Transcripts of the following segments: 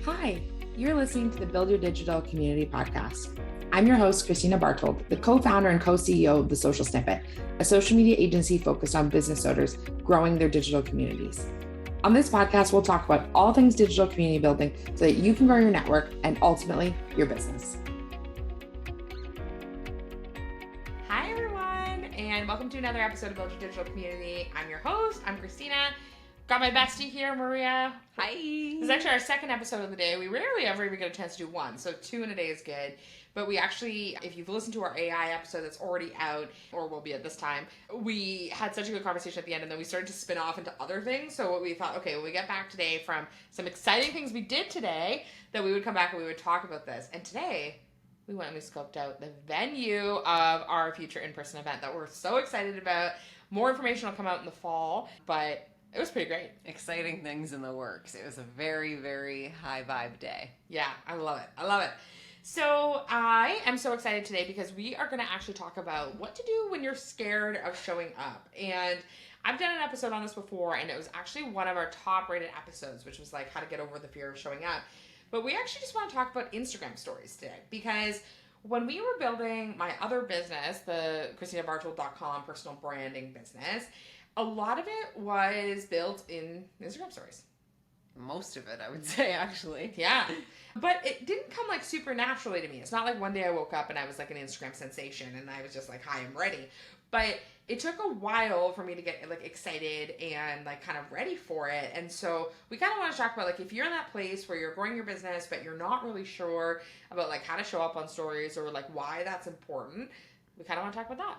Hi, you're listening to the Build Your Digital Community podcast. I'm your host, Christina Bartold, the co-founder and co-CEO of The Social Snippet, a social media agency focused on business owners growing their digital communities. On this podcast, we'll talk about all things digital community building so that you can grow your network and ultimately your business. Hi, everyone, and welcome to another episode of Build Your Digital Community. I'm your host. I'm Christina. Got my bestie here, Maria. Hi. This is actually our second episode of the day. We rarely ever even get a chance to do one, so 2 in a day is good. But we actually, if you've listened to our AI episode that's already out, or will be at this time, we had such a good conversation at the end, and then we started to spin off into other things. So what we thought, okay, when we get back today from some exciting things we did today, that we would come back and we would talk about this. And today, we went and we scoped out the venue of our future in-person event that we're so excited about. More information will come out in the fall, but it was pretty great. Exciting things in the works. It was a very, very high vibe day. Yeah, I love it. I love it. So I am so excited today because we are going to actually talk about what to do when you're scared of showing up. And I've done an episode on this before, and it was actually one of our top rated episodes, which was like how to get over the fear of showing up. But we actually just want to talk about Instagram stories today because when we were building my other business, the ChristinaBartold.com personal branding business, a lot of it was built in Instagram stories. Most of it, I would say, actually. Yeah. But it didn't come like super naturally to me. It's not like one day I woke up and I was like an Instagram sensation and I was just like, hi, I'm ready. But it took a while for me to get like excited and like kind of ready for it. And so we kind of want to talk about like if you're in that place where you're growing your business, but you're not really sure about like how to show up on stories or like why that's important, we kind of want to talk about that.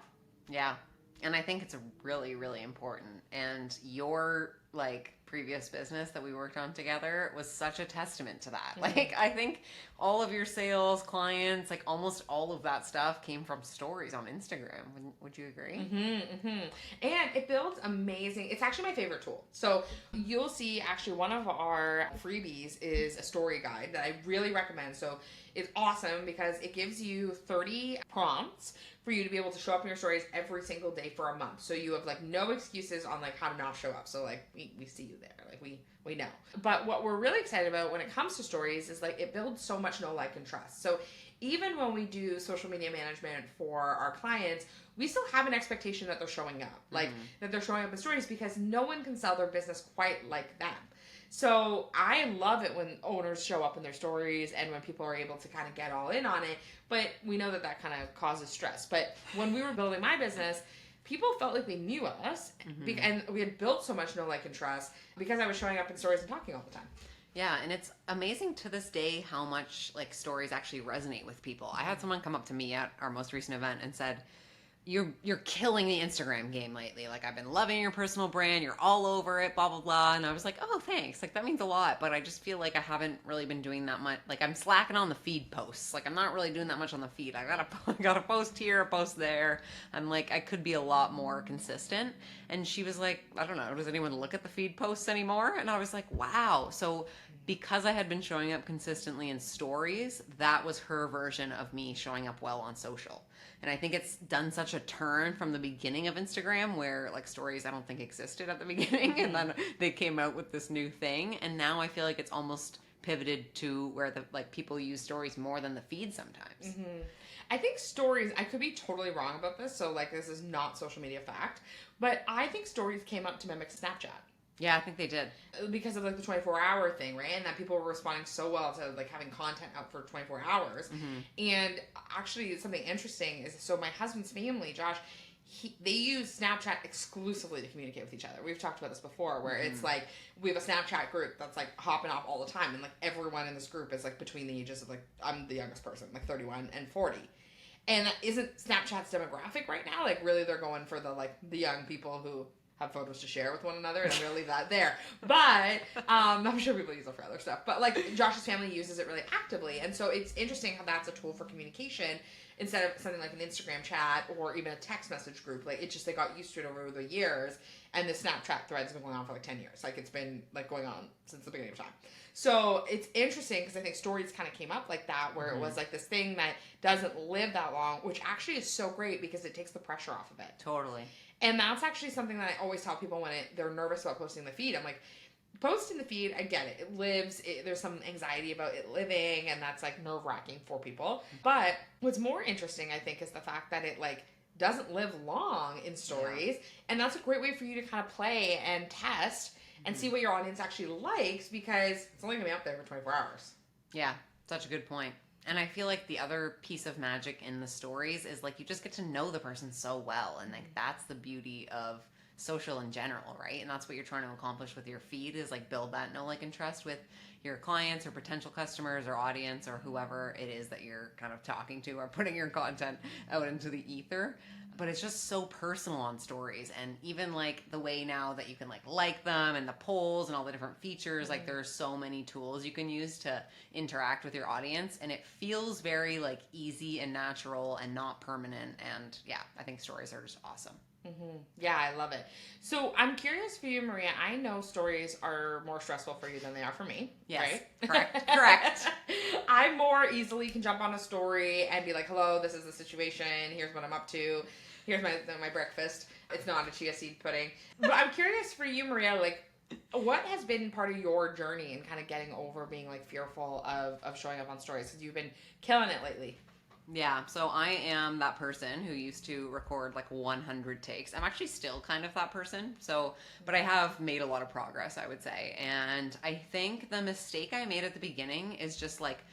Yeah. And I think it's really, really important. And your like previous business that we worked on together was such a testament to that. Mm-hmm. Like I think all of your sales, clients, like almost all of that stuff came from stories on Instagram. Would you agree? Mm-hmm, mm-hmm. And it builds amazing. It's actually my favorite tool. So you'll see actually one of our freebies is a story guide that I really recommend. So it's awesome because it gives you 30 prompts for you to be able to show up in your stories every single day for a month. So you have like no excuses on like how to not show up. So like we see you there. Like we know. But what we're really excited about when it comes to stories is like it builds so much know, like, and trust. So even when we do social media management for our clients, we still have an expectation that they're showing up. Like that they're showing up in stories because no one can sell their business quite like them. So I love it when owners show up in their stories and when people are able to kind of get all in on it. But we know that that kind of causes stress. But when we were building my business, people felt like they knew us. And we had built so much know, like, and trust because I was showing up in stories and talking all the time. Yeah, and it's amazing to this day how much like stories actually resonate with people. I had someone come up to me at our most recent event and said, You're killing the Instagram game lately. Like, I've been loving your personal brand. You're all over it, blah, blah, blah. And I was like, oh, thanks. Like, that means a lot. But I just feel like I haven't really been doing that much. Like, I'm slacking on the feed posts. Like, I'm not really doing that much on the feed. I gotta post here, a post there. I'm like, I could be a lot more consistent. And she was like, I don't know, does anyone look at the feed posts anymore? And I was like, wow. So because I had been showing up consistently in stories, that was her version of me showing up well on social. And I think it's done such a turn from the beginning of Instagram where like stories I don't think existed at the beginning. And then they came out with this new thing. And now I feel like it's almost pivoted to where the like people use stories more than the feed sometimes. I think stories, I could be totally wrong about this. So like this is not social media fact, but I think stories came up to mimic Snapchat. Yeah, I think they did. Because of like the 24-hour thing, right? And that people were responding so well to like having content up for 24 hours. And actually something interesting is, so my husband's family, Josh, they use Snapchat exclusively to communicate with each other. We've talked about this before where it's like, we have a Snapchat group that's like hopping off all the time. And like everyone in this group is like between the ages of like, I'm the youngest person, like 31 and 40. And isn't Snapchat's demographic right now? Like really they're going for the like the young people who have photos to share with one another, and I'm going to leave that there. But I'm sure people use it for other stuff. But like Josh's family uses it really actively, and so it's interesting how that's a tool for communication instead of something like an Instagram chat or even a text message group. Like it's just they got used to it over the years, and the Snapchat thread's been going on for like 10 years. Like it's been like going on since the beginning of time. So it's interesting because I think stories kind of came up like that, where it was like this thing that doesn't live that long, which actually is so great because it takes the pressure off of it. Totally. And that's actually something that I always tell people when they're nervous about posting the feed. I'm like, post in the feed, I get it. It lives. There's some anxiety about it living, and that's like nerve-wracking for people. But what's more interesting, I think, is the fact that it like doesn't live long in stories, and that's a great way for you to kind of play and test and see what your audience actually likes, because it's only gonna be up there for 24 hours. Yeah, such a good point. And I feel like the other piece of magic in the stories is like you just get to know the person so well, and like that's the beauty of social in general, right? And that's what you're trying to accomplish with your feed, is like build that know, like, and trust with your clients or potential customers or audience or whoever it is that you're kind of talking to or putting your content out into the ether. But it's just so personal on stories, and even like the way now that you can like them and the polls and all the different features, like there are so many tools you can use to interact with your audience, and it feels very like easy and natural and not permanent. And yeah, I think stories are just awesome. Mm-hmm. Yeah, I love it. So I'm curious for you, Maria. I know stories are more stressful for you than they are for me. Yes, right? correct. I more easily can jump on a story and be like, hello, this is the situation. Here's what I'm up to. Here's my breakfast. It's not a chia seed pudding. But I'm curious for you, Maria, like, what has been part of your journey in kind of getting over being like fearful of showing up on stories? Because you've been killing it lately. Yeah, so I am that person who used to record like 100 takes. I'm actually still kind of that person. But I have made a lot of progress, I would say. And I think the mistake I made at the beginning is just like,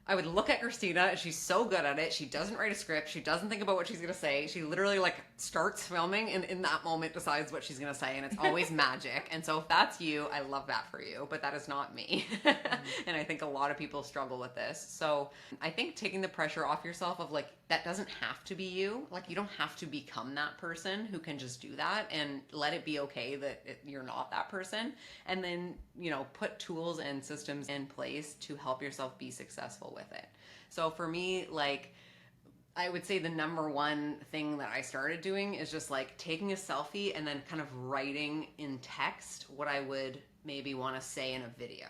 I would look at Christina, and she's so good at it. She doesn't write a script. She doesn't think about what she's going to say. She literally like starts filming and in that moment decides what she's going to say. And it's always magic. And so if that's you, I love that for you. But that is not me. And I think a lot of people struggle with this. So I think taking the pressure off yourself of like, that doesn't have to be you. Like, you don't have to become that person who can just do that, and let it be okay that you're not that person. And then, you know, put tools and systems in place to help yourself be successful with it. So for me, like, I would say the number one thing that I started doing is just like taking a selfie and then kind of writing in text what I would maybe want to say in a video.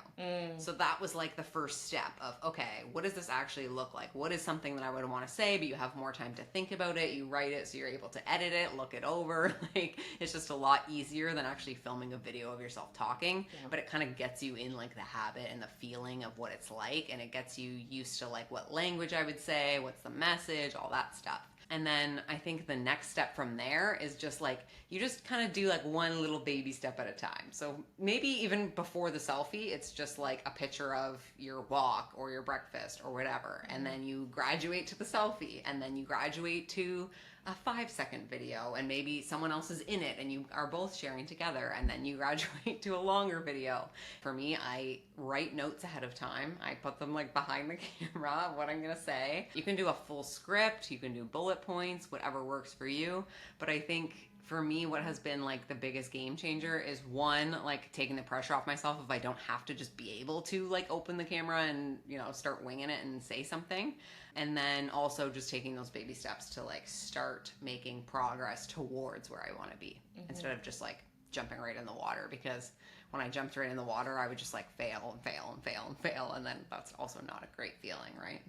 So that was like the first step of, okay, what does this actually look like? What is something that I would want to say, but you have more time to think about it. You write it so you're able to edit it, look it over. Like, it's just a lot easier than actually filming a video of yourself talking. Yeah. But it kind of gets you in like the habit and the feeling of what it's like, and it gets you used to like what language I would say, what's the message, all that stuff. And then I think the next step from there is just like, you just kind of do like one little baby step at a time. So maybe even before the selfie, it's just like a picture of your walk or your breakfast or whatever. And then you graduate to the selfie, and then you graduate to a 5-second video, and maybe someone else is in it and you are both sharing together, and then you graduate to a longer video. For me, I write notes ahead of time. I put them like behind the camera, what I'm gonna say. You can do a full script, you can do bullet points, whatever works for you. But I think for me, what has been like the biggest game changer is, one, like taking the pressure off myself if I don't have to just be able to like open the camera and, you know, start winging it and say something. And then also just taking those baby steps to like start making progress towards where I want to be, instead of just like jumping right in the water. Because when I jumped right in the water, I would just like fail and fail and fail and fail. And then that's also not a great feeling, right?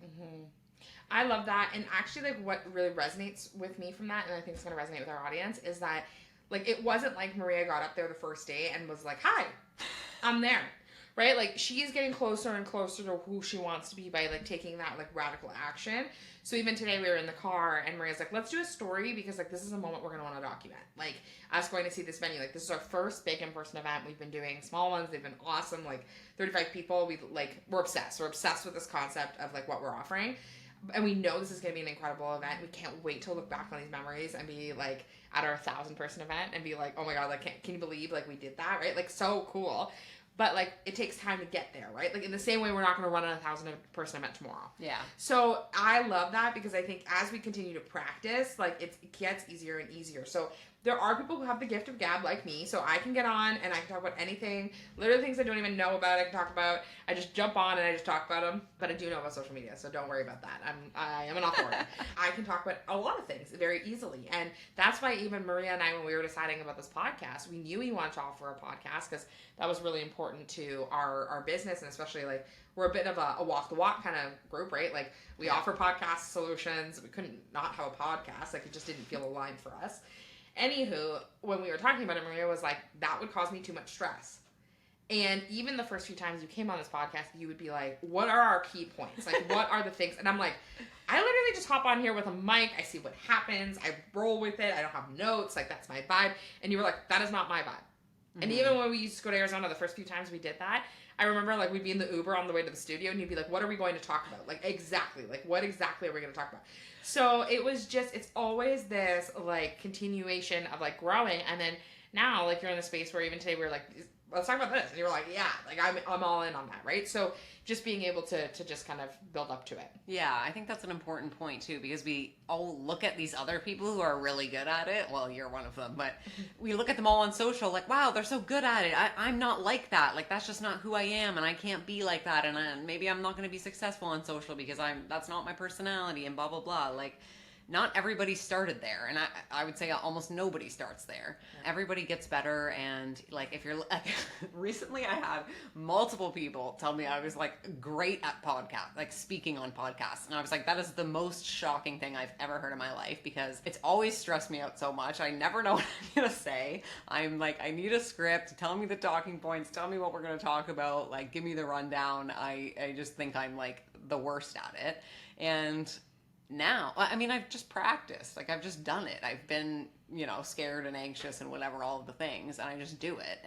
I love that. And actually, like, what really resonates with me from that, and I think it's going to resonate with our audience, is that, like, it wasn't like Maria got up there the first day and was like, hi, I'm there. Right? Like, she's getting closer and closer to who she wants to be by, like, taking that, like, radical action. So even today we were in the car and Maria's like, let's do a story, because, like, this is a moment we're going to want to document. Like, us going to see this venue. Like, this is our first big in-person event. We've been doing small ones. They've been awesome. Like, 35 people. We're obsessed. We're obsessed with this concept of, like, what we're offering. And we know this is going to be an incredible event. We can't wait to look back on these memories and be, like, at our 1,000-person event and be like, oh my God, like, can you believe, like, we did that, right? Like, so cool. But, like, it takes time to get there, right? Like, in the same way, we're not going to run a 1,000-person event tomorrow. Yeah. So I love that, because I think as we continue to practice, like, it gets easier and easier. So there are people who have the gift of gab like me, so I can get on and I can talk about anything, literally things I don't even know about, I can talk about. I just jump on and I just talk about them. But I do know about social media, so don't worry about that. I am an authority. I can talk about a lot of things very easily. And that's why even Maria and I, when we were deciding about this podcast, we knew we wanted to offer a podcast, because that was really important to our business, and especially, like, we're a bit of a walk the walk kind of group, right? Like, we offer podcast solutions. We couldn't not have a podcast. Like, it just didn't feel aligned for us. Anywho, when we were talking about it, Maria was like, that would cause me too much stress. And even the first few times you came on this podcast, you would be like, what are our key points? Like, what are the things? And I'm like, I literally just hop on here with a mic. I see what happens. I roll with it. I don't have notes. Like, that's my vibe. And you were like, that is not my vibe. Mm-hmm. And even when we used to go to Arizona, the first few times we did that, I remember, like, we'd be in the Uber on the way to the studio, and you'd be like, what are we going to talk about? Like, exactly. Like, what exactly are we going to talk about? So it was just, it's always this, like, continuation of, like, growing. And then now, like, you're in a space where even today we're like, let's talk about this. And you're like, yeah, like, I'm all in on that, right? So just being able to just kind of build up to it. Yeah, I think that's an important point too, because we all look at these other people who are really good at it. Well, you're one of them, but we look at them all on social like, wow, they're so good at it. I'm not like that. Like, that's just not who I am, and I can't be like that, and maybe I'm not going to be successful on social because that's not my personality, and blah, blah, blah. Like, not everybody started there, and I would say almost nobody starts there. Yeah. Everybody gets better, and like, if you're like, recently I had multiple people tell me I was like great at podcast, like speaking on podcasts, and I was like, that is the most shocking thing I've ever heard in my life, because it's always stressed me out so much. I never know what I'm gonna say. I'm like, I need a script, tell me the talking points, tell me what we're gonna talk about, like, give me the rundown. I just think I'm like the worst at it. And now, I mean, I've just practiced. Like, I've just done it. I've been, scared and anxious and whatever, all of the things, and I just do it.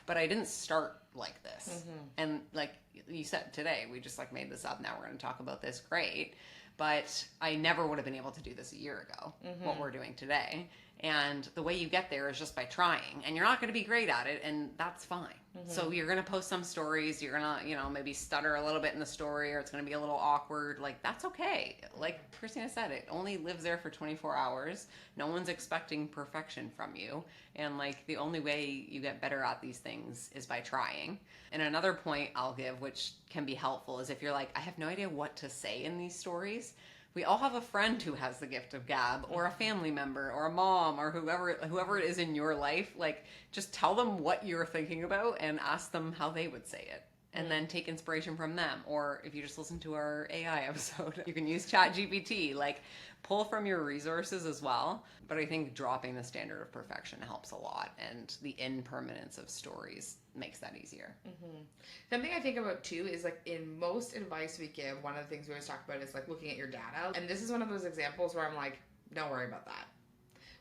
But I didn't start like this. Mm-hmm. And like you said today, we just like made this up. Now we're going to talk about this. Great. But I never would have been able to do this a year ago, mm-hmm. what we're doing today. And the way you get there is just by trying. And you're not going to be great at it, and that's fine. Mm-hmm. So you're going to post some stories. You're going to, maybe stutter a little bit in the story, or it's going to be a little awkward. Like, that's okay. Like Christina said, it only lives there for 24 hours. No one's expecting perfection from you. And, like, the only way you get better at these things is by trying. And another point I'll give, which can be helpful, is if you're like, I have no idea what to say in these stories, we all have a friend who has the gift of gab, or a family member, or a mom, or whoever it is in your life. Like, just tell them what you're thinking about and ask them how they would say it. And then take inspiration from them. Or if you just listen to our AI episode, you can use ChatGPT. Like, pull from your resources as well. But I think dropping the standard of perfection helps a lot. And the impermanence of stories makes that easier. Mm-hmm. Something I think about too is, like, in most advice we give, one of the things we always talk about is like looking at your data. And this is one of those examples where I'm like, don't worry about that.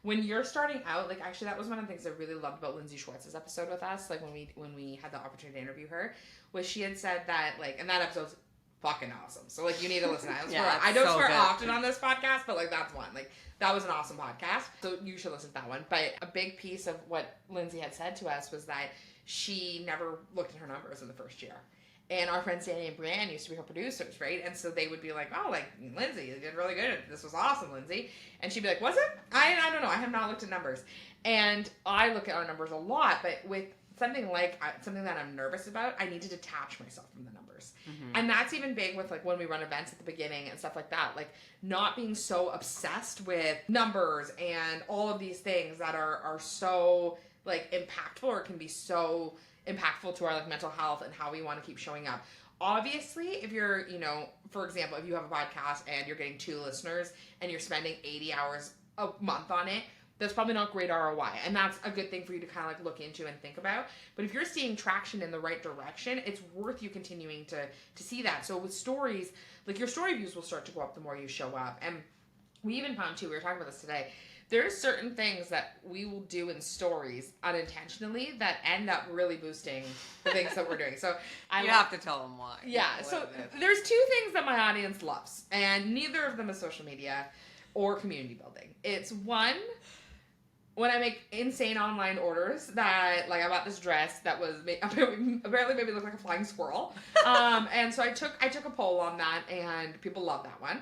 When you're starting out, like, actually that was one of the things I really loved about Lindsay Schwartz's episode with us, like when we had the opportunity to interview her, was she had said that, like, and that episode's fucking awesome. So, like, you need to listen to it. I don't swear often on this podcast, but, like, that's one. Like, that was an awesome podcast. So you should listen to that one. But a big piece of what Lindsay had said to us was that she never looked at her numbers in the first year. And our friends Danny and Brianne used to be her producers, right? And so they would be like, oh, like, Lindsay, you did really good. This was awesome, Lindsay. And she'd be like, was it? I don't know. I have not looked at numbers. And I look at our numbers a lot, but with something that I'm nervous about, I need to detach myself from the numbers. Mm-hmm. And that's even big with, like, when we run events at the beginning and stuff like that. Like, not being so obsessed with numbers and all of these things that are so, like, impactful, or can be so impactful to our, like, mental health and how we want to keep showing up. Obviously, if you're, for example, if you have a podcast and you're getting 2 listeners and you're spending 80 hours a month on it, that's probably not great ROI. And that's a good thing for you to kind of, like, look into and think about. But if you're seeing traction in the right direction, it's worth you continuing to see that. So with stories, like, your story views will start to go up the more you show up. And we even found too, we were talking about this today, there's certain things that we will do in stories unintentionally that end up really boosting the things that we're doing. So you have to tell them why. Yeah. So there's 2 things that my audience loves, and neither of them is social media or community building. It's one, when I make insane online orders that, like, I bought this dress that was apparently made me look like a flying squirrel. And so I took a poll on that, and people love that one.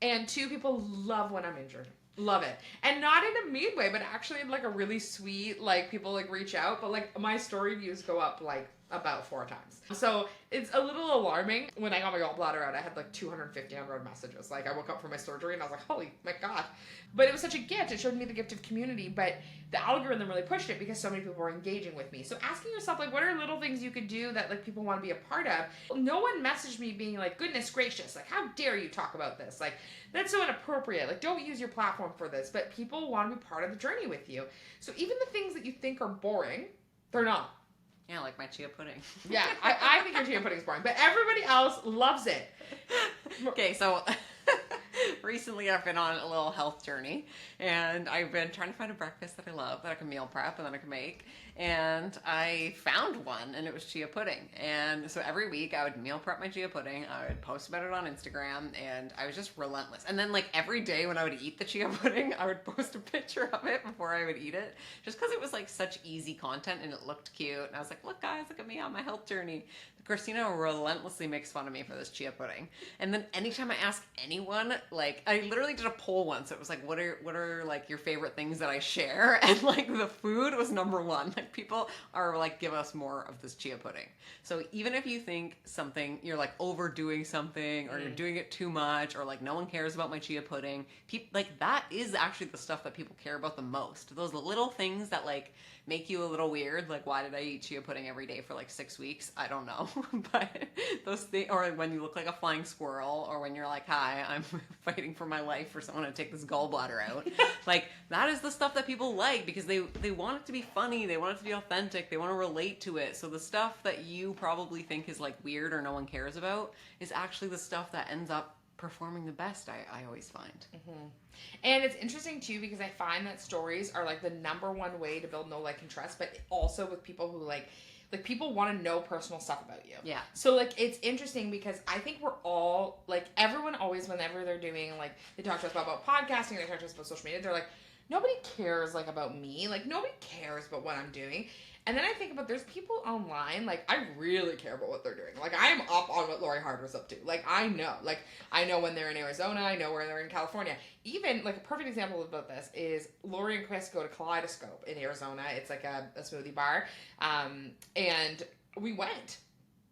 And 2, people love when I'm injured. Love it. And not in a mean way, but actually in, like, a really sweet, like, people, like, reach out. But, like, my story views go up, like, about 4 times. So it's a little alarming. When I got my gallbladder out, I had, like, 250 unread messages. Like, I woke up from my surgery and I was like, holy my God. But it was such a gift. It showed me the gift of community. But the algorithm really pushed it because so many people were engaging with me. So asking yourself, like, what are little things you could do that, like, people want to be a part of? No one messaged me being like, goodness gracious, like, how dare you talk about this? Like, that's so inappropriate. Like, don't use your platform for this. But people want to be part of the journey with you. So even the things that you think are boring, they're not. Yeah, like my chia pudding. Yeah, I think your chia pudding is boring, but everybody else loves it. Okay, so recently I've been on a little health journey, and I've been trying to find a breakfast that I love, that I can meal prep and that I can make, and I found one, and it was chia pudding. And so every week I would meal prep my chia pudding, I would post about it on Instagram, and I was just relentless. And then like every day when I would eat the chia pudding, I would post a picture of it before I would eat it, just because it was like such easy content and it looked cute. And I was like, look guys, look at me on my health journey. Christina relentlessly makes fun of me for this chia pudding. And then anytime I ask anyone, like I literally did a poll once. It was like, what are like your favorite things that I share? And like the food was number one. Like people are like, give us more of this chia pudding. So even if you think something, you're like overdoing something, or you're doing it too much, or like no one cares about my chia pudding, like that is actually the stuff that people care about the most. Those little things that like make you a little weird. Like, why did I eat chia pudding every day for like 6 weeks? I don't know. But those things, or when you look like a flying squirrel, or when you're like, hi, I'm fighting for my life for someone to take this gallbladder out. Like, that is the stuff that people like, because they want it to be funny, they want it to be authentic, they want to relate to it. So the stuff that you probably think is like weird or no one cares about is actually the stuff that ends up performing the best, I always find. Mm-hmm. And it's interesting too, because I find that stories are like the number one way to build know, like, and trust, but also with people who like people want to know personal stuff about you. Yeah. So like it's interesting because I think we're all like, everyone always, whenever they're doing like, they talk to us about podcasting, they talk to us about social media, they're like, nobody cares like about me, like nobody cares about what I'm doing. And then I think about, there's people online, like, I really care about what they're doing. Like, I am up on what Lori Harder's up to. Like, I know when they're in Arizona, I know where they're in California. Even, like, a perfect example about this is Lori and Chris go to Kaleidoscope in Arizona. It's like a smoothie bar. And we went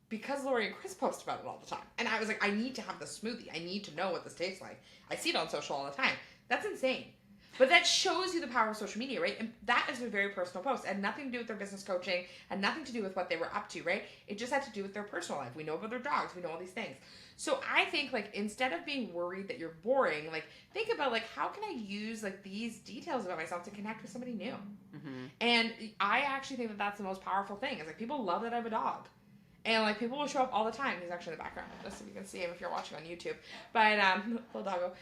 because Lori and Chris post about it all the time. And I was like, I need to have this smoothie. I need to know what this tastes like. I see it on social all the time. That's insane. But that shows you the power of social media, right? And that is a very personal post. It had nothing to do with their business coaching, and nothing to do with what they were up to, right? It just had to do with their personal life. We know about their dogs. We know all these things. So I think, like, instead of being worried that you're boring, like, think about, like, how can I use, like, these details about myself to connect with somebody new? Mm-hmm. And I actually think that that's the most powerful thing. Is like, people love that I have a dog. And, like, people will show up all the time. He's actually in the background, just so you can see him if you're watching on YouTube. But, little doggo.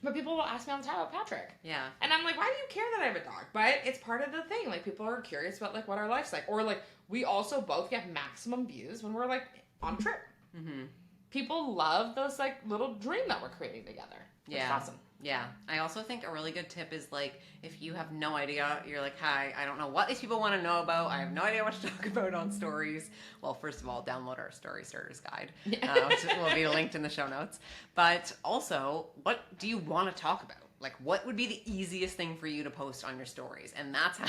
But people will ask me all the time about Patrick. Yeah. And I'm like, why do you care that I have a dog? But it's part of the thing. Like, people are curious about, like, what our life's like. Or, like, we also both get maximum views when we're, like, on a trip. Mm-hmm. People love those, like, little dream that we're creating together. Yeah. It's awesome. Yeah. I also think a really good tip is, like, if you have no idea, you're like, hi, I don't know what these people want to know about. I have no idea what to talk about on stories. Well, first of all, download our Story Starters Guide, which will be linked in the show notes. But also, what do you want to talk about? Like, what would be the easiest thing for you to post on your stories? And that's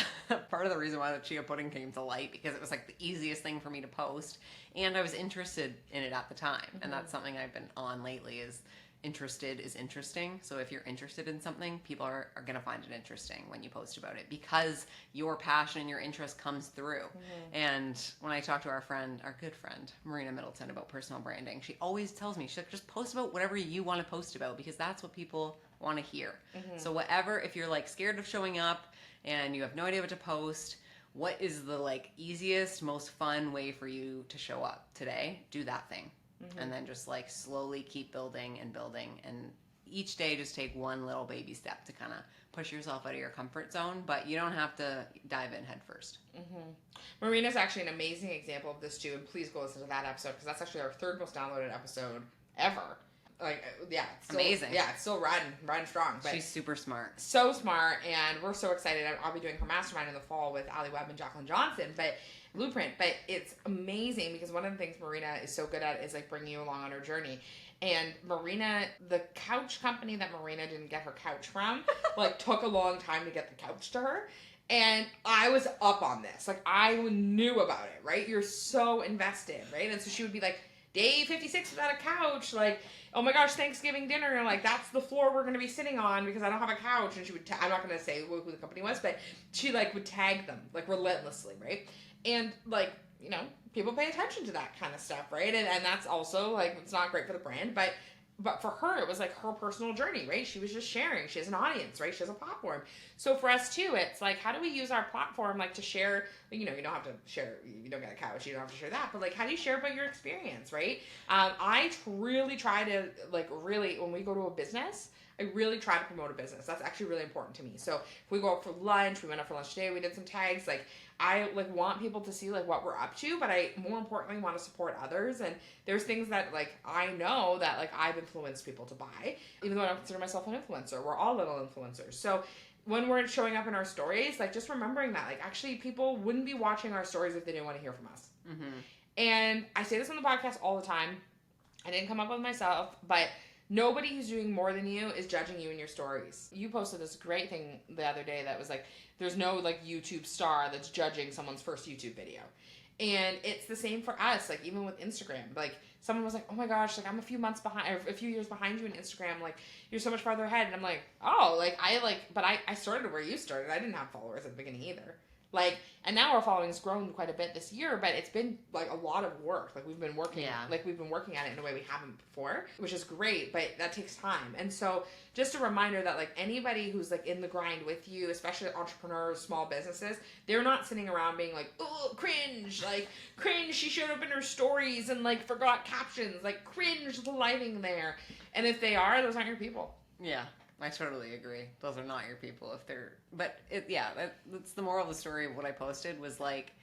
part of the reason why the chia pudding came to light, because it was like the easiest thing for me to post. And I was interested in it at the time. Mm-hmm. And that's something I've been on lately, is interested is interesting. So if you're interested in something, people are going to find it interesting when you post about it, because your passion and your interest comes through. Mm-hmm. And when I talk to our good friend, Marina Middleton, about personal branding, she always tells me, she's like, just post about whatever you want to post about, because that's what people want to hear. Mm-hmm. So whatever, if you're like scared of showing up and you have no idea what to post, what is the like easiest, most fun way for you to show up today? Do that thing. Mm-hmm. And then just like slowly keep building, and each day just take one little baby step to kind of push yourself out of your comfort zone, but you don't have to dive in head first. Mm-hmm. Marina's actually an amazing example of this too, and please go listen to that episode, because that's actually our third most downloaded episode ever. Like, yeah, it's still, amazing. Yeah, it's still riding strong. But she's super smart. So smart, and we're so excited. I'll be doing her mastermind in the fall with Ali Webb and Jacqueline Johnson, Blueprint. But it's amazing, because one of the things Marina is so good at is like bringing you along on her journey. And Marina, the couch company that Marina didn't get her couch from, like took a long time to get the couch to her. And I was up on this. Like, I knew about it, right? You're so invested, right? And so she would be like, day 56 without a couch, like, oh my gosh, Thanksgiving dinner, like, that's the floor we're going to be sitting on because I don't have a couch. And she would, I'm not going to say who the company was, but she, like, would tag them, like, relentlessly, right? And, like, you know, people pay attention to that kind of stuff, right? And that's also, like, it's not great for the brand, but but for her, it was like her personal journey, right? She was just sharing. She has an audience, right? She has a platform. So for us too, it's like, how do we use our platform, like to share, you don't have to share, you don't get a couch, you don't have to share that, but like, how do you share about your experience, right? I really try to, like, really, when we go to a business, I really try to promote a business. That's actually really important to me. So if we go out for lunch, we went out for lunch today, we did some tags, like, I like want people to see like what we're up to, but I more importantly want to support others. And there's things that like I know that like I've influenced people to buy, even though I don't consider myself an influencer. We're all little influencers. So when we're showing up in our stories, like just remembering that like actually people wouldn't be watching our stories if they didn't want to hear from us. Mm-hmm. And I say this on the podcast all the time. I didn't come up with it myself, but nobody who's doing more than you is judging you in your stories. You posted this great thing the other day that was like, there's no like YouTube star that's judging someone's first YouTube video. And it's the same for us, like even with Instagram. Like someone was like, oh my gosh, like I'm a few months behind, or a few years behind you in Instagram. Like you're so much farther ahead. And I'm like, oh, like but I started where you started. I didn't have followers at the beginning either. Like, and now our following's grown quite a bit this year, but it's been like a lot of work. Like we've been working at it in a way we haven't before, which is great, but that takes time. And so just a reminder that like anybody who's like in the grind with you, especially entrepreneurs, small businesses, they're not sitting around being like, oh, cringe, she showed up in her stories and like forgot captions, like cringe, the lighting there. And if they are, those aren't your people. Yeah. I totally agree. Those are not your people if they're... But, that's the moral of the story of what I posted was, like,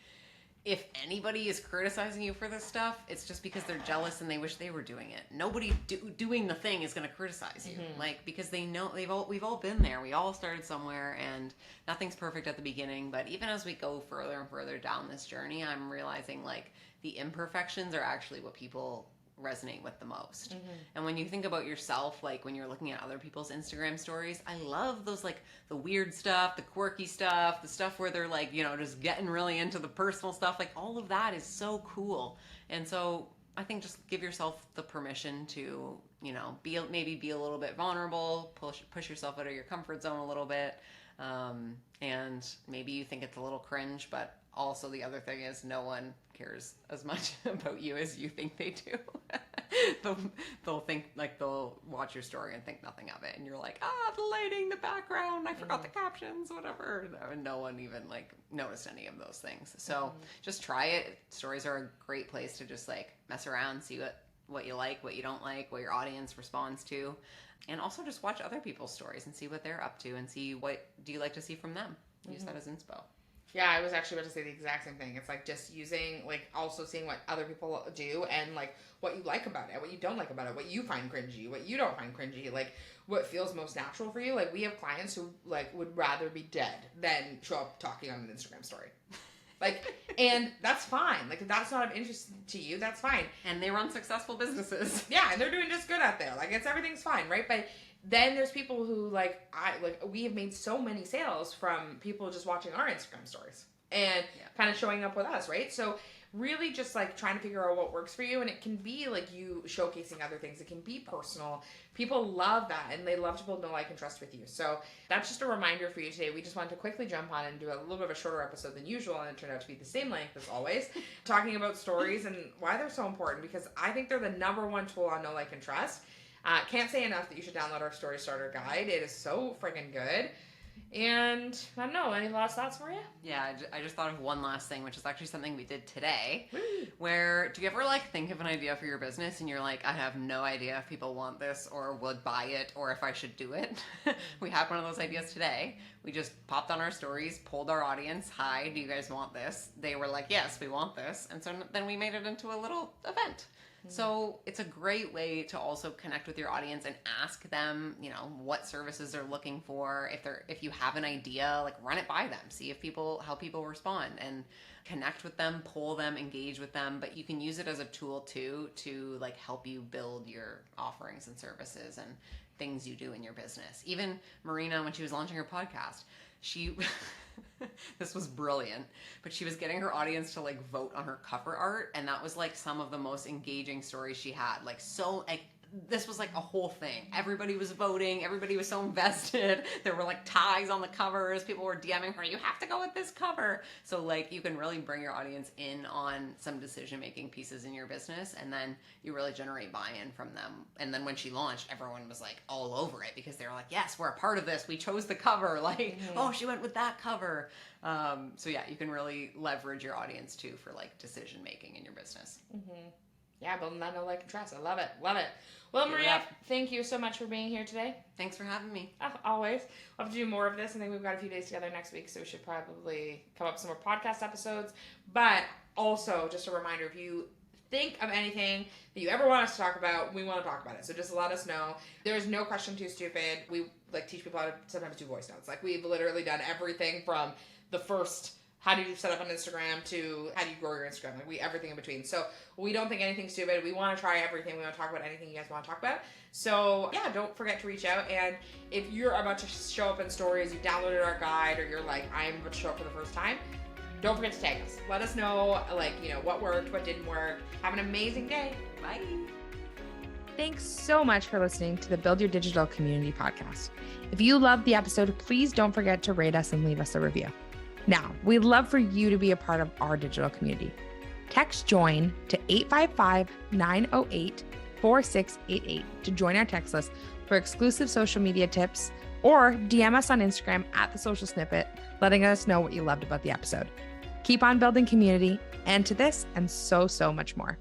if anybody is criticizing you for this stuff, it's just because they're jealous and they wish they were doing it. Nobody doing the thing is going to criticize you. Mm-hmm. Like, because they know... We've all been there. We all started somewhere, and nothing's perfect at the beginning. But even as we go further and further down this journey, I'm realizing, like, the imperfections are actually what people resonate with the most. Mm-hmm. And when you think about yourself, like when you're looking at other people's Instagram stories, I love those, like the weird stuff, the quirky stuff, the stuff where they're like, just getting really into the personal stuff. Like all of that is so cool. And so I think just give yourself the permission to, be a little bit vulnerable, push yourself out of your comfort zone a little bit. And maybe you think it's a little cringe, but also the other thing is no one cares as much about you as you think they do. they'll think like they'll watch your story and think nothing of it, and you're like, the lighting, the background, I forgot the captions, whatever, and no one even like noticed any of those things. So just try it. Stories are a great place to just like mess around, see what you like, what you don't like, what your audience responds to, and also just watch other people's stories and see what they're up to and see what do you like to see from them. Use that as inspo. Yeah, I was actually about to say the exact same thing. It's like just using, like, also seeing what other people do and, like, what you like about it, what you don't like about it, what you find cringy, what you don't find cringy, like, what feels most natural for you. Like, we have clients who, like, would rather be dead than show up talking on an Instagram story. Like, and that's fine. Like, if that's not of interest to you, that's fine. And they run successful businesses. Yeah, and they're doing just good out there. Like, everything's fine, right? But then there's people who we have made so many sales from people just watching our Instagram stories and kind of showing up with us, right? So really just like trying to figure out what works for you. And it can be like you showcasing other things. It can be personal. People love that, and they love to build know, like, and trust with you. So that's just a reminder for you today. We just wanted to quickly jump on and do a little bit of a shorter episode than usual, and it turned out to be the same length as always, talking about stories and why they're so important, because I think they're the number one tool on know, like, and trust. Can't say enough that you should download our Story Starter Guide. It is so friggin' good. And I don't know, any last thoughts, Maria? Yeah, I just thought of one last thing, which is actually something we did today. Woo. Where, do you ever like think of an idea for your business and you're like, I have no idea if people want this or would buy it or if I should do it? We had one of those ideas today. We just popped on our stories, polled our audience, hi, do you guys want this? They were like, yes, we want this. And so then we made it into a little event. So it's a great way to also connect with your audience and ask them, what services they're looking for. If you have an idea, like run it by them, see how people respond, and connect with them, poll them, engage with them. But you can use it as a tool too to like help you build your offerings and services and things you do in your business. Even Marina, when she was launching her podcast, she this was brilliant, but she was getting her audience to like vote on her cover art, and that was like some of the most engaging stories she had. Like, so like this was like a whole thing. Everybody was voting. Everybody was so invested. There were like tags on the covers. People were DMing her, you have to go with this cover. So like you can really bring your audience in on some decision-making pieces in your business, and then you really generate buy-in from them. And then when she launched, everyone was like all over it because they were like, yes, we're a part of this. We chose the cover. Like, oh, she went with that cover. So yeah, you can really leverage your audience too for like decision-making in your business. Yeah, building that know, like, and trust. I love it. Love it. Well, Maria, thank you so much for being here today. Thanks for having me. Always. We'll have to do more of this. I think we've got a few days together next week, so we should probably come up with some more podcast episodes. But also, just a reminder, if you think of anything that you ever want us to talk about, we want to talk about it. So just let us know. There's no question too stupid. We like teach people how to sometimes do voice notes. Like we've literally done everything from the first how do you set up an Instagram to how do you grow your Instagram, like everything in between. So we don't think anything's stupid. We want to try everything. We want to talk about anything you guys want to talk about. So yeah, don't forget to reach out. And if you're about to show up in stories, you downloaded our guide, or you're like, I'm about to show up for the first time, don't forget to tag us. Let us know, like, what worked, what didn't work. Have an amazing day. Bye. Thanks so much for listening to the Build Your Digital Community podcast. If you loved the episode, please don't forget to rate us and leave us a review. Now, we'd love for you to be a part of our digital community. Text JOIN to 855-908-4688 to join our text list for exclusive social media tips, or DM us on Instagram at The Social Snippet, letting us know what you loved about the episode. Keep on building community, and to this and so much more.